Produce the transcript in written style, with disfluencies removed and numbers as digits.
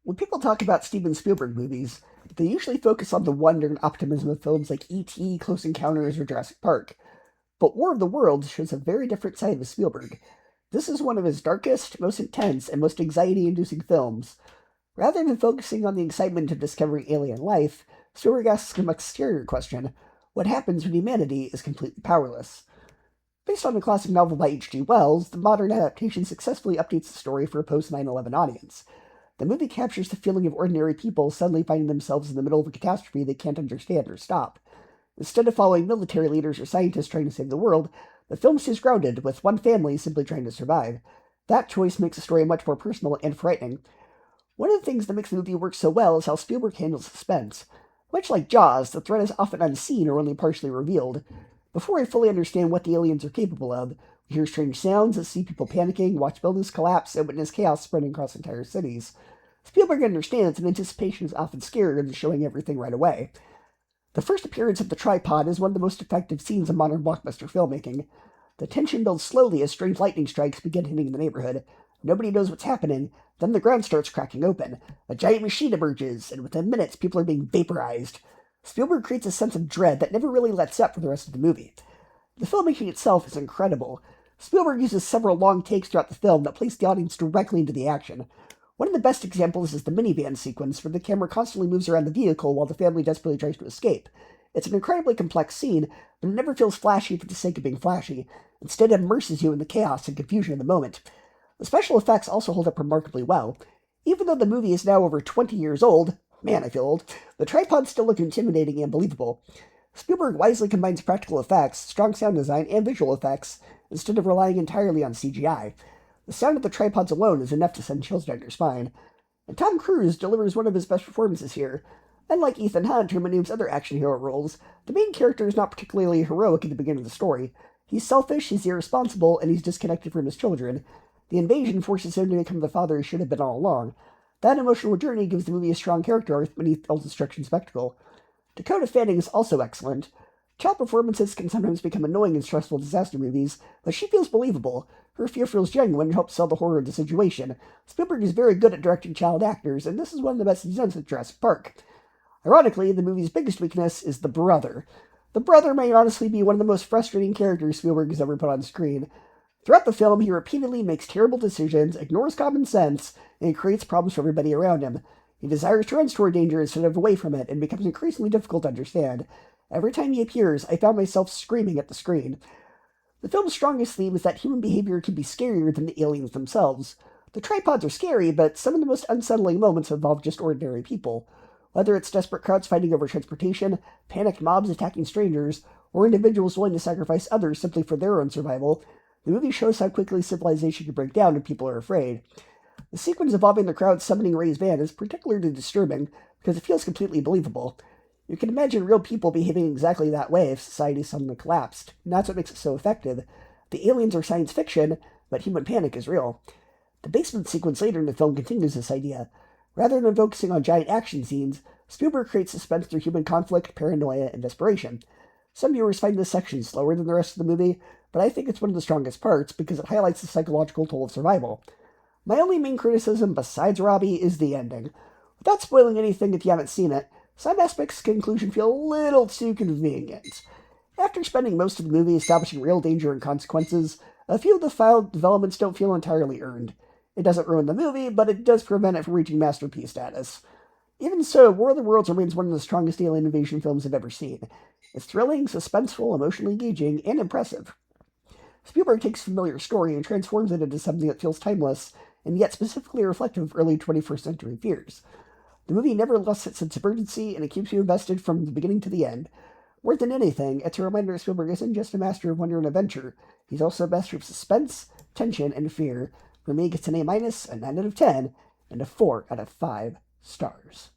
When people talk about Steven Spielberg movies, they usually focus on the wonder and optimism of films like E.T., Close Encounters, or Jurassic Park. But War of the Worlds shows a very different side of Spielberg. This is one of his darkest, most intense, and most anxiety inducing films. Rather than focusing on the excitement of discovering alien life, Spielberg asks a much scarier question: what happens when humanity is completely powerless? Based on the classic novel by H.G. Wells, the modern adaptation successfully updates the story for a post 9/11 audience. The movie captures the feeling of ordinary people suddenly finding themselves in the middle of a catastrophe they can't understand or stop. Instead of following military leaders or scientists trying to save the world, the film stays grounded, with one family simply trying to survive. That choice makes the story much more personal and frightening. One of the things that makes the movie work so well is how Spielberg handles suspense. Much like Jaws, the threat is often unseen or only partially revealed. Before I fully understand what the aliens are capable of, we hear strange sounds, see people panicking, watch buildings collapse, and witness chaos spreading across entire cities. Spielberg understands that anticipation is often scarier than showing everything right away. The first appearance of the tripod is one of the most effective scenes in modern blockbuster filmmaking. The tension builds slowly as strange lightning strikes begin hitting the neighborhood. Nobody knows what's happening. Then the ground starts cracking open. A giant machine emerges, and within minutes, people are being vaporized. Spielberg creates a sense of dread that never really lets up for the rest of the movie. The filmmaking itself is incredible. Spielberg uses several long takes throughout the film that place the audience directly into the action. One of the best examples is the minivan sequence, where the camera constantly moves around the vehicle while the family desperately tries to escape. It's an incredibly complex scene, but it never feels flashy for the sake of being flashy. Instead, it immerses you in the chaos and confusion of the moment. The special effects also hold up remarkably well. Even though the movie is now over 20 years old, man, I feel old, the tripods still look intimidating and believable. Spielberg wisely combines practical effects, strong sound design, and visual effects, instead of relying entirely on CGI. The sound of the tripods alone is enough to send chills down your spine. And Tom Cruise delivers one of his best performances here. Unlike Ethan Hunt or many of his other action hero roles, the main character is not particularly heroic at the beginning of the story. He's selfish, he's irresponsible, and he's disconnected from his children. The invasion forces him to become the father he should have been all along. That emotional journey gives the movie a strong character arc beneath all destruction spectacle. Dakota Fanning is also excellent. Child performances can sometimes become annoying in stressful disaster movies, but she feels believable. Her fear feels genuine and helps sell the horror of the situation. Spielberg is very good at directing child actors, and this is one of the best he's done since Jurassic Park. Ironically, the movie's biggest weakness is the brother. The brother may honestly be one of the most frustrating characters Spielberg has ever put on screen. Throughout the film, he repeatedly makes terrible decisions, ignores common sense, and creates problems for everybody around him. He desires to run toward danger instead of away from it, and becomes increasingly difficult to understand. Every time he appears, I found myself screaming at the screen. The film's strongest theme is that human behavior can be scarier than the aliens themselves. The tripods are scary, but some of the most unsettling moments involve just ordinary people. Whether it's desperate crowds fighting over transportation, panicked mobs attacking strangers, or individuals willing to sacrifice others simply for their own survival, the movie shows how quickly civilization can break down when people are afraid. The sequence involving the crowd summoning Ray's van is particularly disturbing because it feels completely believable. You can imagine real people behaving exactly that way if society suddenly collapsed, and that's what makes it so effective. The aliens are science fiction, but human panic is real. The basement sequence later in the film continues this idea. Rather than focusing on giant action scenes, Spielberg creates suspense through human conflict, paranoia, and desperation. Some viewers find this section slower than the rest of the movie, but I think it's one of the strongest parts because it highlights the psychological toll of survival. My only main criticism, besides Robbie, is the ending. Without spoiling anything if you haven't seen it, some aspects of the conclusion feel a little too convenient. After spending most of the movie establishing real danger and consequences, a few of the file developments don't feel entirely earned. It doesn't ruin the movie, but it does prevent it from reaching masterpiece status. Even so, War of the Worlds remains one of the strongest alien invasion films I've ever seen. It's thrilling, suspenseful, emotionally engaging, and impressive. Spielberg takes a familiar story and transforms it into something that feels timeless, and yet specifically reflective of early 21st century fears. The movie never lost its sense of urgency, and it keeps you invested from the beginning to the end. More than anything, it's a reminder that Spielberg isn't just a master of wonder and adventure. He's also a master of suspense, tension, and fear. For me, it gets an A-, a 9 out of 10, and a 4 out of 5 stars.